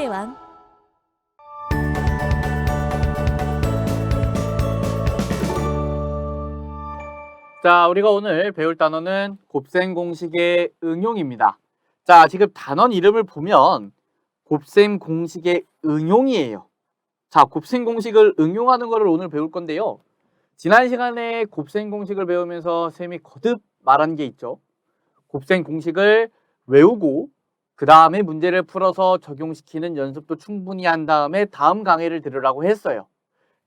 수학의 왕. 자, 우리가 오늘 배울 단어는 곱셈 공식의 응용입니다. 자, 지금 단원 이름을 보면 곱셈 공식의 응용이에요. 자, 곱셈 공식을 응용하는 것을 오늘 배울 건데요. 지난 시간에 곱셈 공식을 배우면서 쌤이 거듭 말한 게 있죠. 곱셈 공식을 외우고 그 다음에 문제를 풀어서 적용시키는 연습도 충분히 한 다음에 다음 강의를 들으라고 했어요.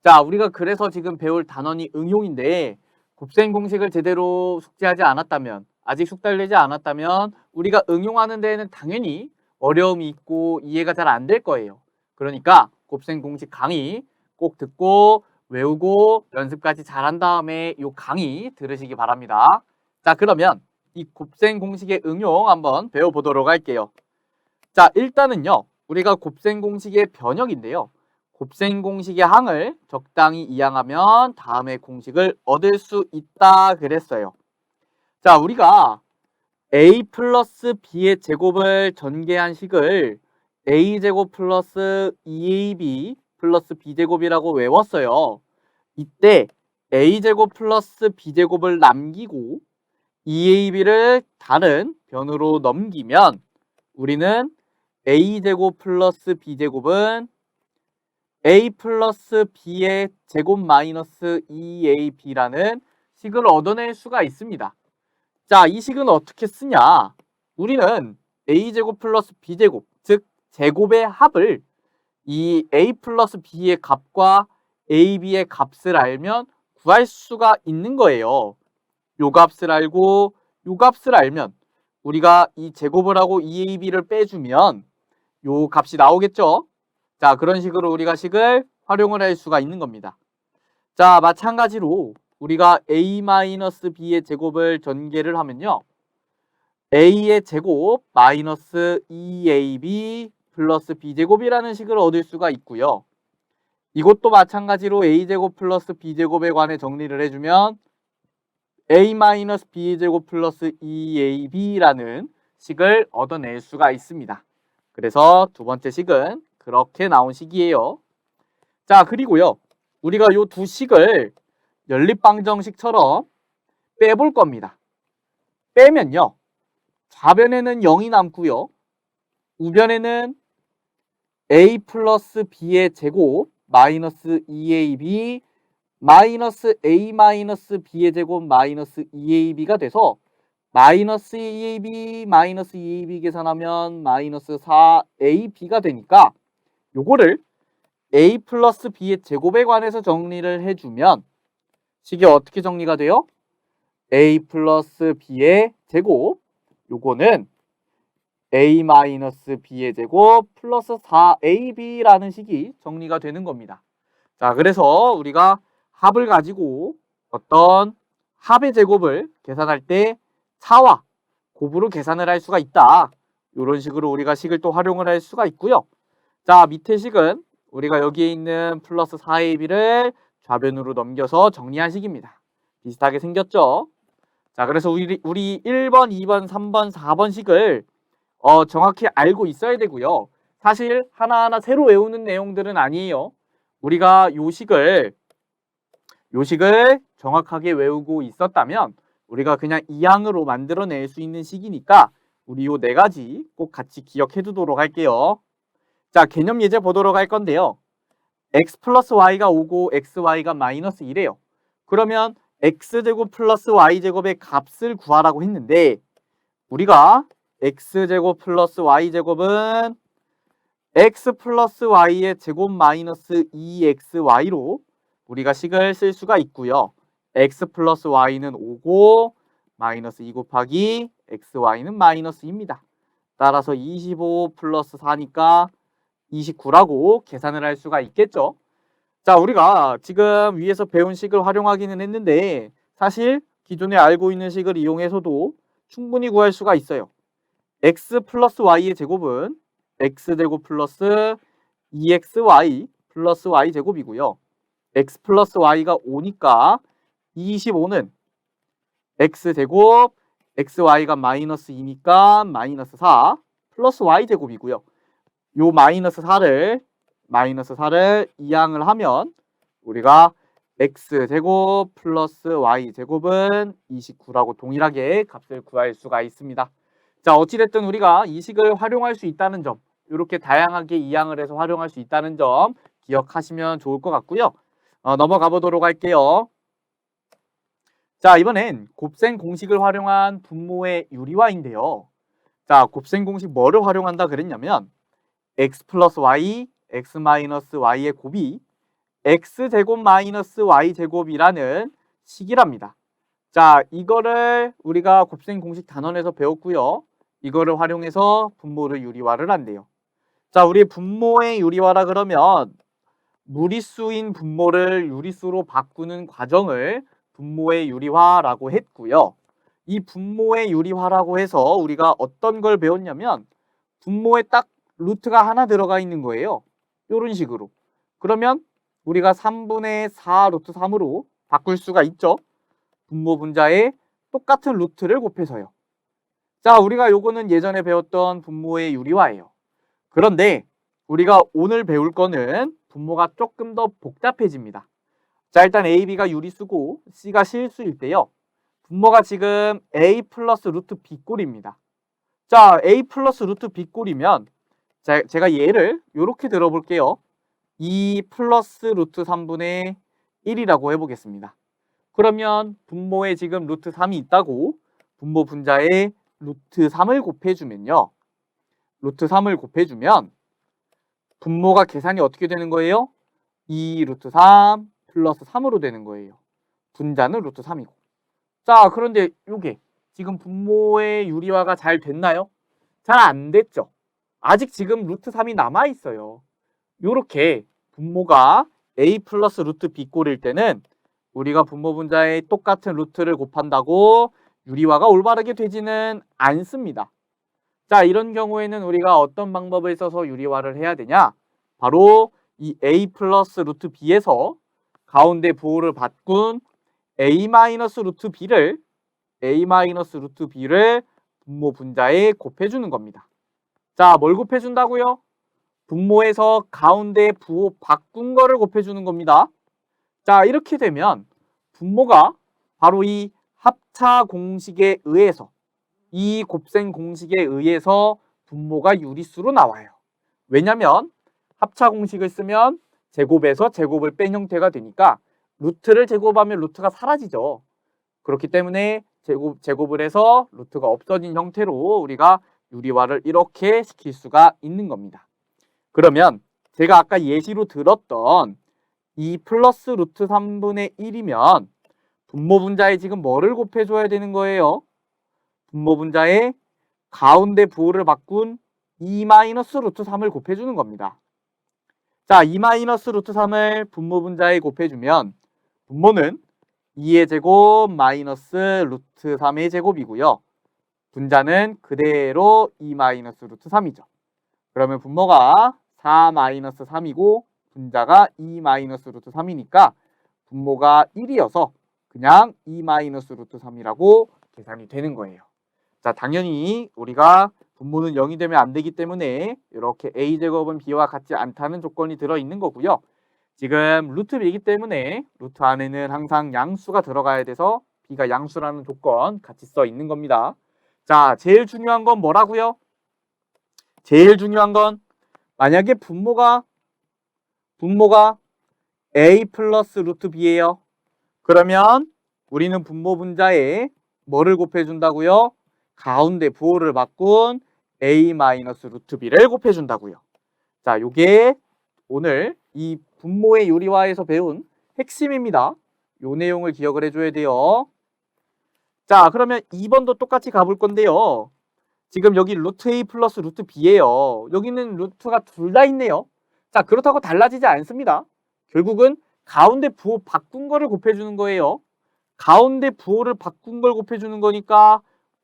자, 우리가 그래서 지금 배울 단원이 응용인데 곱셈 공식을 제대로 숙지하지 않았다면, 아직 숙달되지 않았다면 우리가 응용하는 데에는 당연히 어려움이 있고 이해가 잘 안 될 거예요. 그러니까 곱셈 공식 강의 꼭 듣고 외우고 연습까지 잘한 다음에 이 강의 들으시기 바랍니다. 자, 그러면 이 곱셈 공식의 응용 한번 배워보도록 할게요. 자, 일단은요, 우리가 곱셈 공식의 변형인데요. 곱셈 공식의 항을 적당히 이항하면 다음의 공식을 얻을 수 있다 그랬어요. 자, 우리가 a 플러스 b의 제곱을 전개한 식을 a제곱 플러스 2ab 플러스 b제곱이라고 외웠어요. 이때 a제곱 플러스 b제곱을 남기고 2ab를 다른 변으로 넘기면 우리는 a제곱 플러스 b제곱은 a 플러스 b의 제곱 마이너스 2ab라는 식을 얻어낼 수가 있습니다. 자, 이 식은 어떻게 쓰냐? 우리는 a제곱 플러스 b제곱, 즉 제곱의 합을 이 a 플러스 b의 값과 ab의 값을 알면 구할 수가 있는 거예요. 요 값을 알고 요 값을 알면 우리가 이 제곱을 하고 2ab를 빼주면 요 값이 나오겠죠? 자, 그런 식으로 우리가 식을 활용을 할 수가 있는 겁니다. 자, 마찬가지로 우리가 a-b의 제곱을 전개를 하면요. a의 제곱 마이너스 2ab 플러스 b제곱이라는 식을 얻을 수가 있고요. 이것도 마찬가지로 a제곱 플러스 b제곱에 관해 정리를 해주면 a-b제곱 플러스 2ab라는 식을 얻어낼 수가 있습니다. 그래서 두 번째 식은 그렇게 나온 식이에요. 자, 그리고요. 우리가 요 두 식을 연립방정식처럼 빼볼 겁니다. 빼면요. 좌변에는 0이 남고요. 우변에는 a 플러스 b의 제곱 마이너스 2ab 마이너스 a 마이너스 b의 제곱 마이너스 2ab가 돼서 마이너스 2ab 마이너스 2ab 계산하면 마이너스 4ab가 되니까 요거를 a 플러스 b의 제곱에 관해서 정리를 해주면 식이 어떻게 정리가 돼요? a 플러스 b의 제곱 요거는 a 마이너스 b의 제곱 플러스 4ab라는 식이 정리가 되는 겁니다. 자, 그래서 우리가 합을 가지고 어떤 합의 제곱을 계산할 때 차와 곱으로 계산을 할 수가 있다. 이런 식으로 우리가 식을 또 활용을 할 수가 있고요. 자, 밑에 식은 우리가 여기에 있는 플러스 4ab를 좌변으로 넘겨서 정리한 식입니다. 비슷하게 생겼죠? 자, 그래서 우리 1번, 2번, 3번, 4번 식을 정확히 알고 있어야 되고요. 사실 하나하나 새로 외우는 내용들은 아니에요. 우리가 요 식을 정확하게 외우고 있었다면 우리가 그냥 이항으로 만들어낼 수 있는 식이니까 우리 요 네 가지 꼭 같이 기억해 두도록 할게요. 자, 개념 예제 보도록 할 건데요. x 플러스 y가 5고 xy가 마이너스 1이에요. 그러면 x제곱 플러스 y제곱의 값을 구하라고 했는데 우리가 x제곱 플러스 y제곱은 x 플러스 y의 제곱 마이너스 2xy로 우리가 식을 쓸 수가 있고요. x 플러스 y는 5고 마이너스 2 곱하기 xy는 마이너스 2입니다. 따라서 25 플러스 4니까 29라고 계산을 할 수가 있겠죠. 자, 우리가 지금 위에서 배운 식을 활용하기는 했는데 사실 기존에 알고 있는 식을 이용해서도 충분히 구할 수가 있어요. x 플러스 y의 제곱은 x제곱 플러스 2xy 플러스 y제곱이고요. x 플러스 y가 5니까 25는 x제곱 xy가 마이너스 2니까 마이너스 4 플러스 y제곱이고요. 요 마이너스 4를 이항을 하면 우리가 x제곱 플러스 y제곱은 29라고 동일하게 값을 구할 수가 있습니다. 자, 어찌됐든 우리가 이 식을 활용할 수 있다는 점, 이렇게 다양하게 이항을 해서 활용할 수 있다는 점 기억하시면 좋을 것 같고요. 넘어가 보도록 할게요. 자, 이번엔 곱셈 공식을 활용한 분모의 유리화인데요. 자, 곱셈 공식 뭐를 활용한다 그랬냐면 x 플러스 y, x 마이너스 y의 곱이 x제곱 마이너스 y제곱이라는 식이랍니다. 자, 이거를 우리가 곱셈 공식 단원에서 배웠고요. 이거를 활용해서 분모를 유리화를 한대요. 자, 우리 분모의 유리화라 그러면 무리수인 분모를 유리수로 바꾸는 과정을 분모의 유리화라고 했고요. 이 분모의 유리화라고 해서 우리가 어떤 걸 배웠냐면 분모에 딱 루트가 하나 들어가 있는 거예요. 이런 식으로. 그러면 우리가 3분의 4 루트 3으로 바꿀 수가 있죠. 분모 분자에 똑같은 루트를 곱해서요. 자, 우리가 요거는 예전에 배웠던 분모의 유리화예요. 그런데 우리가 오늘 배울 거는 분모가 조금 더 복잡해집니다. 자, 일단 A, B가 유리수고 C가 실수일 때요. 분모가 지금 A 플러스 루트 B꼴입니다. 자, A 플러스 루트 B꼴이면 제가 얘를 이렇게 들어볼게요. 2 플러스 루트 3분의 1이라고 해보겠습니다. 그러면 분모에 지금 루트 3이 있다고 분모 분자에 루트 3을 곱해주면요. 루트 3을 곱해주면 분모가 계산이 어떻게 되는 거예요? 2 루트 3 플러스 3으로 되는 거예요. 분자는 루트 3이고. 자, 그런데 이게 지금 분모의 유리화가 잘 됐나요? 잘 안 됐죠. 아직 지금 루트 3이 남아있어요. 요렇게 분모가 A 플러스 루트 B 꼴일 때는 우리가 분모 분자에 똑같은 루트를 곱한다고 유리화가 올바르게 되지는 않습니다. 자, 이런 경우에는 우리가 어떤 방법을 써서 유리화를 해야 되냐? 바로 이 A 플러스 루트 B에서 가운데 부호를 바꾼 A 마이너스 루트 B를 분모 분자에 곱해주는 겁니다. 자, 뭘 곱해준다고요? 분모에서 가운데 부호 바꾼 거를 곱해주는 겁니다. 자, 이렇게 되면 분모가 바로 이 합차 공식에 의해서 이 곱셈 공식에 의해서 분모가 유리수로 나와요. 왜냐면 합차 공식을 쓰면 제곱에서 제곱을 뺀 형태가 되니까 루트를 제곱하면 루트가 사라지죠. 그렇기 때문에 제곱을 해서 루트가 없어진 형태로 우리가 유리화를 이렇게 시킬 수가 있는 겁니다. 그러면 제가 아까 예시로 들었던 이 플러스 루트 3분의 1이면 분모 분자에 지금 뭐를 곱해줘야 되는 거예요? 분모 분자에 가운데 부호를 바꾼 2 마이너스 루트 3을 곱해주는 겁니다. 자, 2 마이너스 루트 3을 분모 분자에 곱해주면 분모는 2의 제곱 마이너스 루트 3의 제곱이고요. 분자는 그대로 2 마이너스 루트 3이죠. 그러면 분모가 4 마이너스 3이고 분자가 2 마이너스 루트 3이니까 분모가 1이어서 그냥 2 마이너스 루트 3이라고 계산이 되는 거예요. 자, 당연히 우리가 분모는 0이 되면 안 되기 때문에 이렇게 a제곱은 b와 같지 않다는 조건이 들어있는 거고요. 지금 루트 b이기 때문에 루트 안에는 항상 양수가 들어가야 돼서 b가 양수라는 조건 같이 써 있는 겁니다. 자, 제일 중요한 건 뭐라고요? 제일 중요한 건 만약에 분모가 a 플러스 루트 b예요. 그러면 우리는 분모 분자에 뭐를 곱해준다고요? 가운데 부호를 바꾼 a 마이너스 루트 b를 곱해준다고요. 자, 요게 오늘 이 분모의 유리화에서 배운 핵심입니다. 요 내용을 기억을 해줘야 돼요. 자, 그러면 2번도 똑같이 가볼 건데요. 지금 여기 루트 a 플러스 루트 b예요. 여기는 루트가 둘 다 있네요. 자, 그렇다고 달라지지 않습니다. 결국은 가운데 부호 바꾼 거를 곱해주는 거예요. 가운데 부호를 바꾼 걸 곱해주는 거니까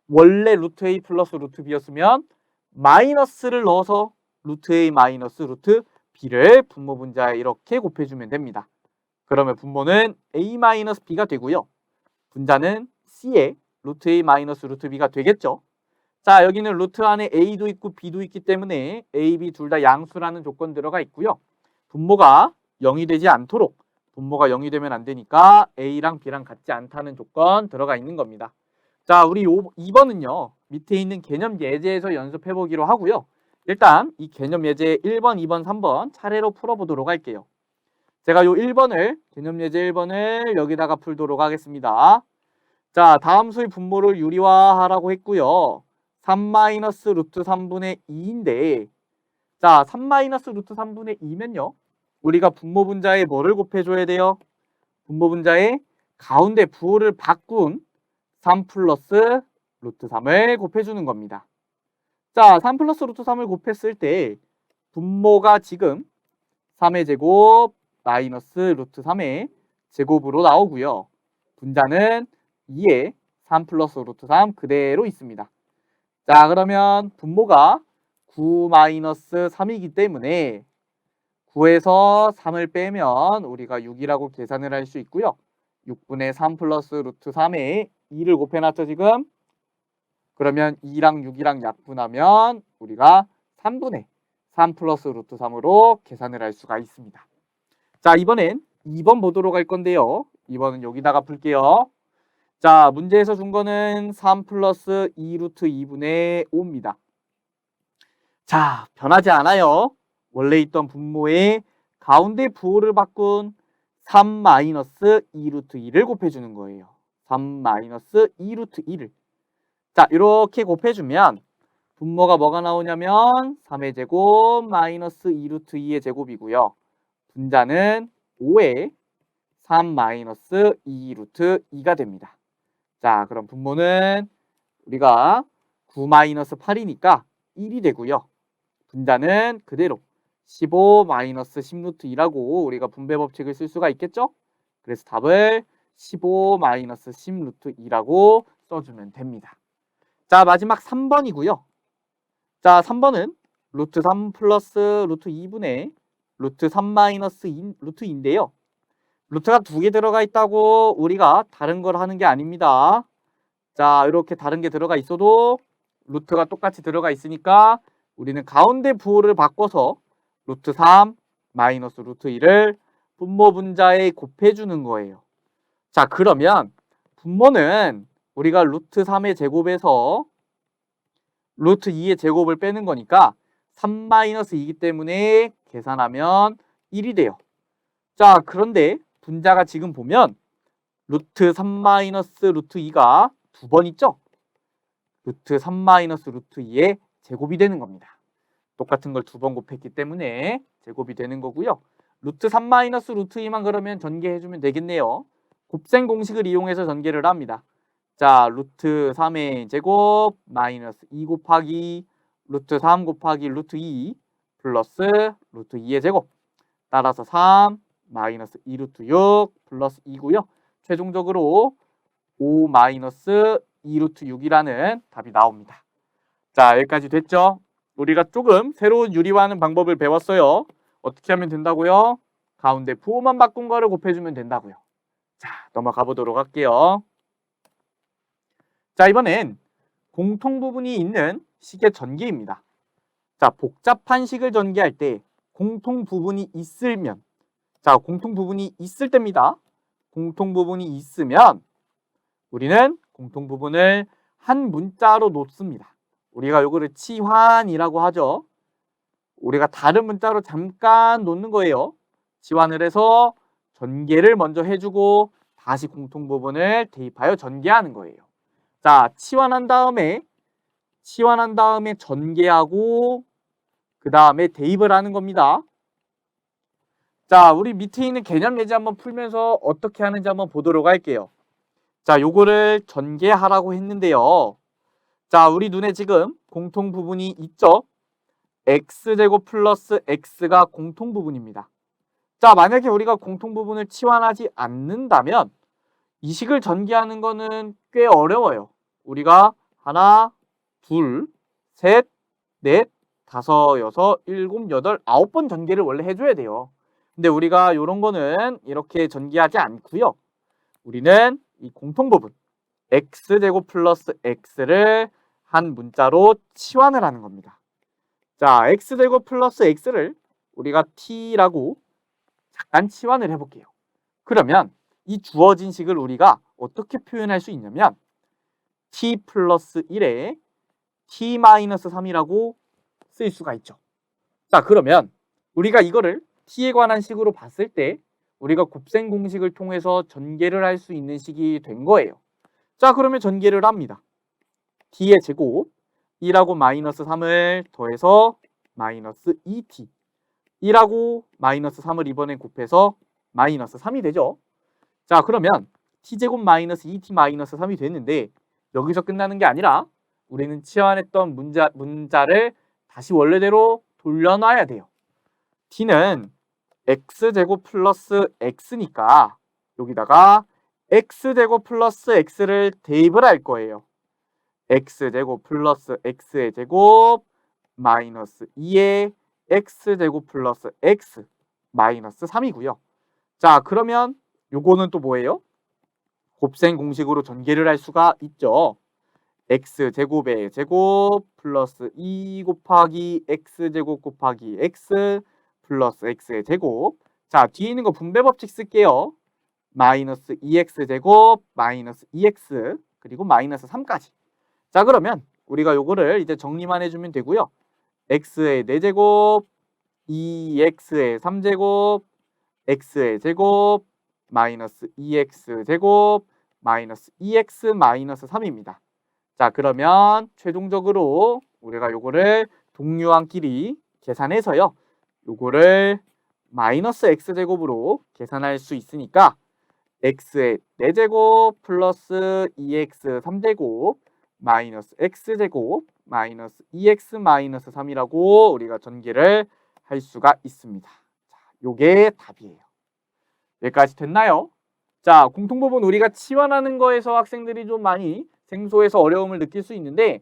원래 루트 a 플러스 루트 b였으면 마이너스를 넣어서 루트 a 마이너스 루트 b를 분모 분자에 이렇게 곱해주면 됩니다. 그러면 분모는 a 마이너스 b가 되고요. 분자는 c의 루트 a 마이너스 루트 b가 되겠죠. 자, 여기는 루트 안에 a도 있고 b도 있기 때문에 a, b 둘 다 양수라는 조건 들어가 있고요. 분모가 0이 되지 않도록, 분모가 0이 되면 안 되니까 a랑 b랑 같지 않다는 조건 들어가 있는 겁니다. 자, 우리 2번은요. 밑에 있는 개념 예제에서 연습해 보기로 하고요. 일단 이 개념 예제 1번, 2번, 3번 차례로 풀어보도록 할게요. 제가 요 1번을, 개념 예제 1번을 여기다가 풀도록 하겠습니다. 자, 다음 수의 분모를 유리화하라고 했고요. 3-루트 3분의 2인데, 자, 3-루트 3분의 2면요. 우리가 분모 분자에 뭐를 곱해줘야 돼요? 분모 분자에 가운데 부호를 바꾼 3 플러스 루트 3을 곱해주는 겁니다. 자, 3 플러스 루트 3을 곱했을 때 분모가 지금 3의 제곱 마이너스 루트 3의 제곱으로 나오고요. 분자는 2에 3 플러스 루트 3 그대로 있습니다. 자, 그러면 분모가 9 마이너스 3이기 때문에 9에서 3을 빼면 우리가 6이라고 계산을 할 수 있고요. 6분의 3 플러스 루트 3에 2를 곱해놨죠, 지금? 그러면 2랑 6이랑 약분하면 우리가 3분의 3 플러스 루트 3으로 계산을 할 수가 있습니다. 자, 이번엔 2번 보도록 할 건데요. 2번은 여기다가 풀게요. 자, 문제에서 준 거는 3 플러스 2 루트 2분의 5입니다. 자, 변하지 않아요. 원래 있던 분모의 가운데 부호를 바꾼 3 마이너스 2 루트 2를 곱해주는 거예요. 3 마이너스 2 루트 2를. 자, 이렇게 곱해주면 분모가 뭐가 나오냐면 3의 제곱 마이너스 2 루트 2의 제곱이고요. 분자는 5에 3 마이너스 2 루트 2가 됩니다. 자, 그럼 분모는 우리가 9 마이너스 8이니까 1이 되고요. 분자는 그대로 15 마이너스 10 루트 2라고 우리가 분배 법칙을 쓸 수가 있겠죠? 그래서 답을 15 마이너스 10 루트 2라고 써주면 됩니다. 자, 마지막 3번이고요. 자, 3번은 루트 3 플러스 루트 2분의 루트 3 마이너스 2 루트 2인데요. 루트가 2개 들어가 있다고 우리가 다른 걸 하는 게 아닙니다. 자, 이렇게 다른 게 들어가 있어도 루트가 똑같이 들어가 있으니까 우리는 가운데 부호를 바꿔서 루트 3 마이너스 루트 2를 분모 분자에 곱해주는 거예요. 자, 그러면 분모는 우리가 루트 3의 제곱에서 루트 2의 제곱을 빼는 거니까 3 마이너스 2이기 때문에 계산하면 1이 돼요. 자, 그런데 분자가 지금 보면 루트 3 마이너스 루트 2가 2번 있죠? 루트 3 마이너스 루트 2의 제곱이 되는 겁니다. 똑같은 걸 2번 곱했기 때문에 제곱이 되는 거고요. 루트 3 마이너스 루트 2만 그러면 전개해주면 되겠네요. 곱셈 공식을 이용해서 전개를 합니다. 자, 루트 3의 제곱 마이너스 2 곱하기 루트 3 곱하기 루트 2 플러스 루트 2의 제곱 따라서 3 마이너스 2 루트 6 플러스 2고요. 최종적으로 5 마이너스 2 루트 6이라는 답이 나옵니다. 자, 여기까지 됐죠? 우리가 조금 새로운 유리화하는 방법을 배웠어요. 어떻게 하면 된다고요? 가운데 부호만 바꾼 거를 곱해주면 된다고요. 자, 넘어가 보도록 할게요. 자, 이번엔 공통 부분이 있는 식의 전개입니다. 자, 복잡한 식을 전개할 때 공통 부분이 있으면, 자, 공통 부분이 있을 때입니다. 공통 부분이 있으면 우리는 공통 부분을 한 문자로 놓습니다. 우리가 요거를 치환이라고 하죠. 우리가 다른 문자로 잠깐 놓는 거예요. 치환을 해서 전개를 먼저 해주고 다시 공통 부분을 대입하여 전개하는 거예요. 자, 치환한 다음에 전개하고 그 다음에 대입을 하는 겁니다. 자, 우리 밑에 있는 개념 예제 한번 풀면서 어떻게 하는지 한번 보도록 할게요. 자, 요거를 전개하라고 했는데요. 자, 우리 눈에 지금 공통 부분이 있죠? x제곱 플러스 x가 공통 부분입니다. 자, 만약에 우리가 공통 부분을 치환하지 않는다면 이 식을 전개하는 거는 꽤 어려워요. 우리가 하나, 둘, 셋, 넷, 다섯, 여섯, 일곱, 여덟, 9번 전개를 원래 해줘야 돼요. 근데 우리가 이런 거는 이렇게 전개하지 않고요. 우리는 이 공통 부분 x제곱 플러스 x를 한 문자로 치환을 하는 겁니다. 자, x제곱 플러스 x를 우리가 t라고 잠깐 치환을 해볼게요. 그러면 이 주어진 식을 우리가 어떻게 표현할 수 있냐면 t 플러스 1에 t 마이너스 3이라고 쓸 수가 있죠. 자, 그러면 우리가 이거를 t에 관한 식으로 봤을 때 우리가 곱셈 공식을 통해서 전개를 할 수 있는 식이 된 거예요. 자, 그러면 전개를 합니다. t의 제곱 1하고 마이너스 3을 더해서 마이너스 2t 1하고 마이너스 3을 이번엔 곱해서 마이너스 3이 되죠. 자, 그러면 t제곱 마이너스 2t 마이너스 3이 됐는데 여기서 끝나는 게 아니라 우리는 치환했던 문자를 다시 원래대로 돌려놔야 돼요. t는 x제곱 플러스 x니까 여기다가 x제곱 플러스 x를 대입을 할 거예요. x제곱 플러스 x의 제곱 마이너스 2의 x제곱 플러스 x 마이너스 3이고요. 자, 그러면 요거는 또 뭐예요? 곱셈 공식으로 전개를 할 수가 있죠. x제곱의 제곱 플러스 2 곱하기 x제곱 곱하기 x 플러스 x의 제곱. 자, 뒤에 있는 거 분배 법칙 쓸게요. 마이너스 2x제곱 마이너스 2x 그리고 마이너스 3까지. 자, 그러면 우리가 요거를 이제 정리만 해주면 되고요. x의 4제곱 2x의 3제곱 x의 제곱 마이너스 2x 제곱 마이너스 2x 마이너스 3입니다. 자, 그러면 최종적으로 우리가 요거를 동류항끼리 계산해서요. 요거를 마이너스 x제곱으로 계산할 수 있으니까 x의 4제곱 플러스 2x 3제곱 마이너스 x제곱 마이너스 2x 마이너스 3이라고 우리가 전개를 할 수가 있습니다. 자, 요게 답이에요. 여기까지 됐나요? 자, 공통부분 우리가 치환하는 거에서 학생들이 좀 많이 생소해서 어려움을 느낄 수 있는데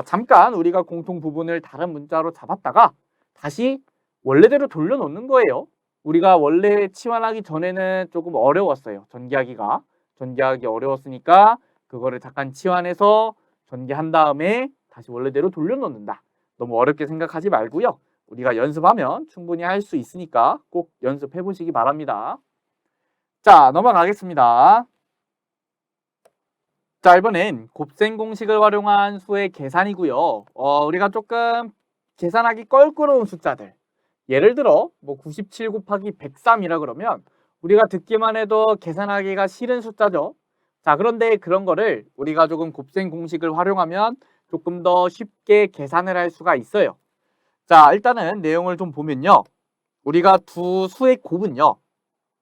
잠깐 우리가 공통부분을 다른 문자로 잡았다가 다시 원래대로 돌려놓는 거예요. 우리가 원래 치환하기 전에는 조금 어려웠어요. 전개하기 어려웠으니까 그거를 잠깐 치환해서 전개한 다음에 다시 원래대로 돌려놓는다. 너무 어렵게 생각하지 말고요. 우리가 연습하면 충분히 할 수 있으니까 꼭 연습해 보시기 바랍니다. 자, 넘어가겠습니다. 자, 이번엔 곱셈 공식을 활용한 수의 계산이고요. 우리가 조금 계산하기 껄끄러운 숫자들. 예를 들어 뭐 97 곱하기 103이라 그러면 우리가 듣기만 해도 계산하기가 싫은 숫자죠. 자, 그런데 그런 거를 우리가 조금 곱셈 공식을 활용하면 조금 더 쉽게 계산을 할 수가 있어요. 자, 일단은 내용을 좀 보면요. 우리가 두 수의 곱은요.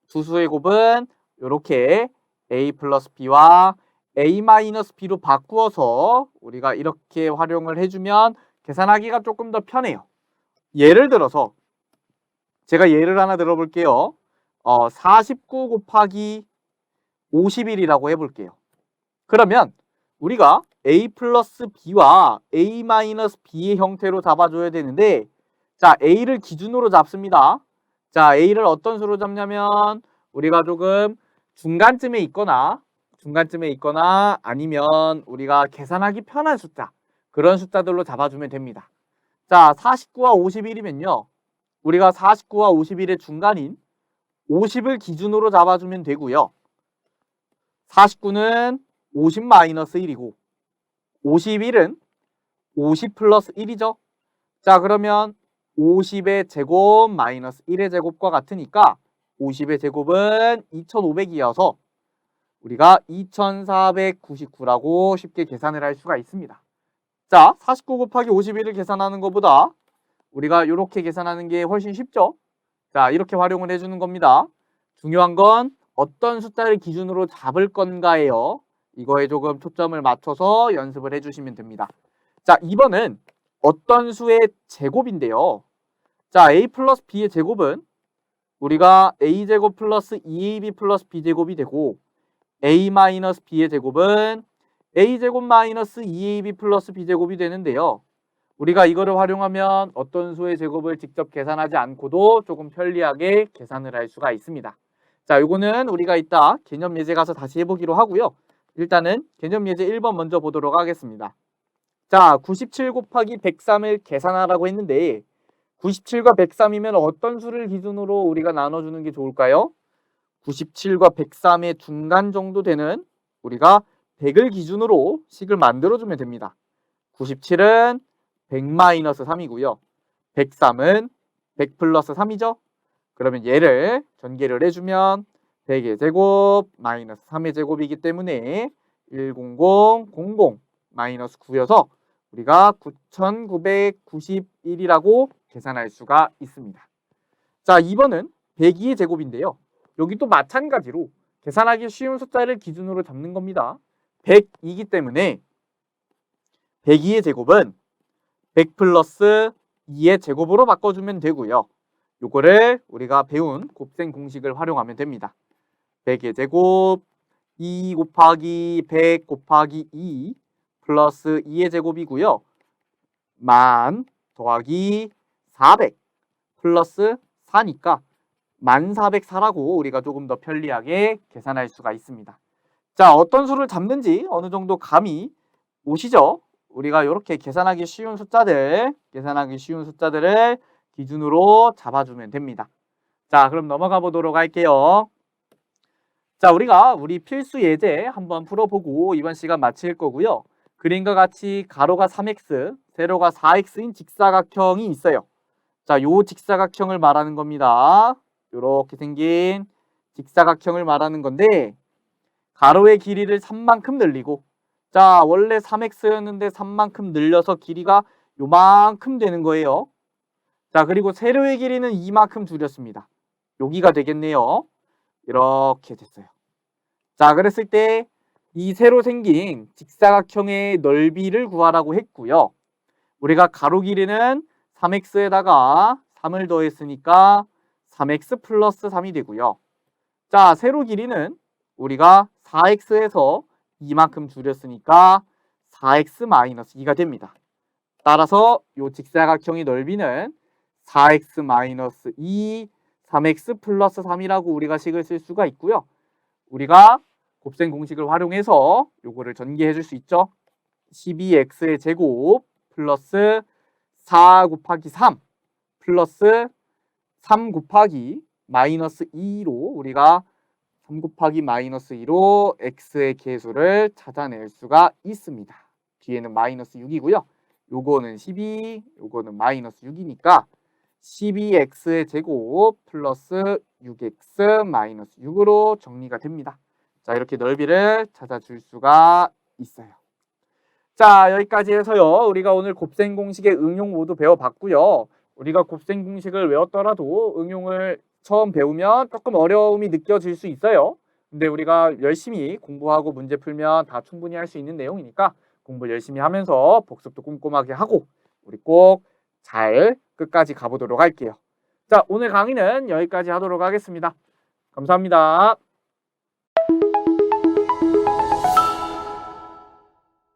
두 수의 곱은 이렇게 a 플러스 b와 a 마이너스 b로 바꾸어서 우리가 이렇게 활용을 해주면 계산하기가 조금 더 편해요. 예를 들어서 제가 예를 하나 들어볼게요. 49 곱하기 51이라고 해볼게요. 그러면 우리가 a 플러스 b와 a 마이너스 b의 형태로 잡아줘야 되는데 자, a를 기준으로 잡습니다. 자, a를 어떤 수로 잡냐면 우리가 조금 중간쯤에 있거나 아니면 우리가 계산하기 편한 숫자 그런 숫자들로 잡아주면 됩니다. 자, 49와 51이면요. 우리가 49와 51의 중간인 50을 기준으로 잡아주면 되고요. 49는 50 마이너스 1이고 51은 50 플러스 1이죠. 자, 그러면 50의 제곱 마이너스 1의 제곱과 같으니까 50의 제곱은 2500이어서 우리가 2499라고 쉽게 계산을 할 수가 있습니다. 자, 49 곱하기 51을 계산하는 것보다 우리가 이렇게 계산하는 게 훨씬 쉽죠. 자, 이렇게 활용을 해주는 겁니다. 중요한 건 어떤 숫자를 기준으로 잡을 건가예요. 이거에 조금 초점을 맞춰서 연습을 해주시면 됩니다. 자, 2번은 어떤 수의 제곱인데요. 자, a 플러스 b의 제곱은 우리가 a제곱 플러스 2ab 플러스 b제곱이 되고 a 마이너스 b의 제곱은 a제곱 마이너스 2ab 플러스 b제곱이 되는데요. 우리가 이거를 활용하면 어떤 수의 제곱을 직접 계산하지 않고도 조금 편리하게 계산을 할 수가 있습니다. 자, 요거는 우리가 이따 개념 예제 가서 다시 해보기로 하고요. 일단은 개념 예제 1번 먼저 보도록 하겠습니다. 자, 97 곱하기 103을 계산하라고 했는데 97과 103이면 어떤 수를 기준으로 우리가 나눠주는 게 좋을까요? 97과 103의 중간 정도 되는 우리가 100을 기준으로 식을 만들어주면 됩니다. 97은 100-3이고요. 103은 100 플러스 3이죠. 그러면 얘를 전개를 해주면 100의 제곱 마이너스 3의 제곱이기 때문에 10000 마이너스 9여서 우리가 9991이라고 계산할 수가 있습니다. 자, 2번은 102의 제곱인데요. 여기 또 마찬가지로 계산하기 쉬운 숫자를 기준으로 잡는 겁니다. 100이기 때문에 102의 제곱은 100 플러스 2의 제곱으로 바꿔주면 되고요. 요거를 우리가 배운 곱셈 공식을 활용하면 됩니다. 100의 제곱 2 곱하기 100 곱하기 2 플러스 2의 제곱이고요. 만 더하기 400 플러스 4니까 1404라고 우리가 조금 더 편리하게 계산할 수가 있습니다. 자, 어떤 수를 잡는지 어느 정도 감이 오시죠? 우리가 이렇게 계산하기 쉬운 숫자들을 기준으로 잡아주면 됩니다. 자, 그럼 넘어가 보도록 할게요. 자, 우리 필수 예제 한번 풀어보고 이번 시간 마칠 거고요. 그림과 같이 가로가 3x, 세로가 4x인 직사각형이 있어요. 자, 요 직사각형을 말하는 겁니다. 요렇게 생긴 직사각형을 말하는 건데 가로의 길이를 3만큼 늘리고 자, 원래 3x였는데 3만큼 늘려서 길이가 요만큼 되는 거예요. 자, 그리고 세로의 길이는 이만큼 줄였습니다. 여기가 되겠네요. 이렇게 됐어요. 자, 그랬을 때 이 새로 생긴 직사각형의 넓이를 구하라고 했고요. 우리가 가로 길이는 3x에다가 3을 더했으니까 3x 플러스 3이 되고요. 자, 세로 길이는 우리가 4x에서 이만큼 줄였으니까 4x 마이너스 2가 됩니다. 따라서 이 직사각형의 넓이는 4x 마이너스 2, 3x 플러스 3이라고 우리가 식을 쓸 수가 있고요. 우리가 곱셈 공식을 활용해서 요거를 전개해 줄 수 있죠. 12x의 제곱 플러스 4 곱하기 3 플러스 3 곱하기 마이너스 2로 우리가 3 곱하기 마이너스 2로 x의 계수를 찾아낼 수가 있습니다. 뒤에는 마이너스 6이고요. 요거는 12, 요거는 마이너스 6이니까 12x의 제곱 플러스 6x 마이너스 6으로 정리가 됩니다. 자, 이렇게 넓이를 찾아줄 수가 있어요. 자, 여기까지 해서요. 우리가 오늘 곱셈 공식의 응용 모두 배워봤고요. 우리가 곱셈 공식을 외웠더라도 응용을 처음 배우면 조금 어려움이 느껴질 수 있어요. 근데 우리가 열심히 공부하고 문제 풀면 다 충분히 할 수 있는 내용이니까 공부 열심히 하면서 복습도 꼼꼼하게 하고 우리 꼭 잘 끝까지 가보도록 할게요. 자, 오늘 강의는 여기까지 하도록 하겠습니다. 감사합니다.